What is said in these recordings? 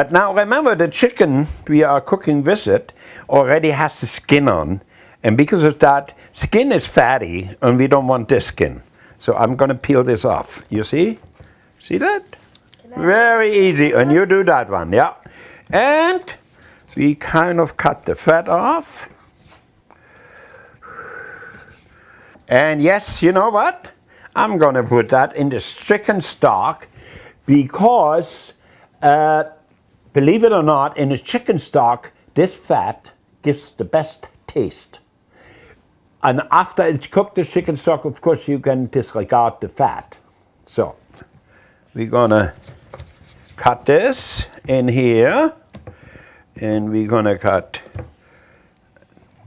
But now remember, the chicken we are cooking with it already has the skin on. And because of that, skin is fatty, and we don't want this skin. So I'm going to peel this off. You see? See that? Very easy. And you do that one, yeah. And we kind of cut the fat off. And yes, you know what? I'm going to put that in the chicken stock because, believe it or not, in the chicken stock, this fat gives the best taste. And after it's cooked, the chicken stock, of course, you can disregard the fat. So we're going to cut this in here. And we're going to cut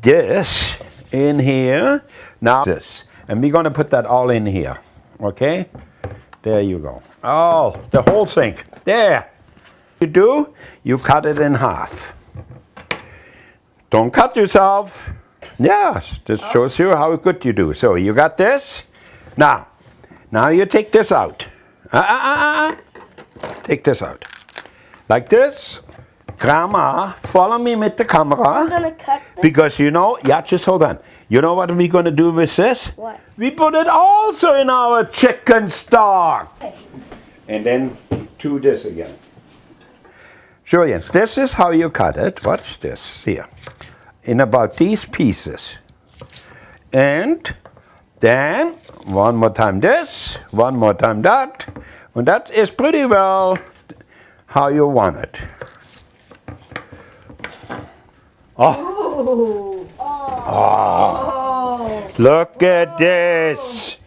this in here. Now this. And we're going to put that all in here. Okay? There you go. Oh, the whole thing. There. You do, you cut it in half. Don't cut yourself. Yeah, this shows you how good you do. So you got this. Now you take this out. Take this out. Like this. Grandma, follow me with the camera. I'm gonna cut this. Because you know, yeah, just hold on. You know what we're going to do with this? What? We put it also in our chicken stock. Okay. And then do this again. Julian, this is how you cut it. Watch this here. In about these pieces. And then one more time this, one more time that. And that is pretty well how you want it. Oh. Oh. Look at this.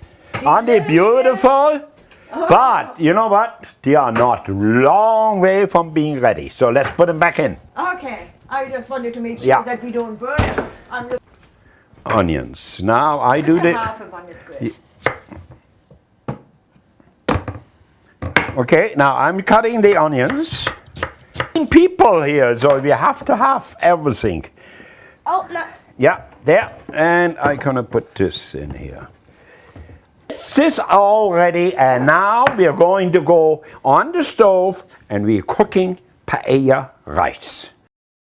Aren't they beautiful? But you know what? They are not long way from being ready. So let's put them back in. Okay. I just wanted to make sure that we don't burn it. Onions. Now I do the half of onion square. Okay, now I'm cutting the onions. People here, so we have to have everything. Oh, no. Yeah, there. And I'm gonna put this in here. This is all ready, and now we are going to go on the stove and we're cooking paella rice.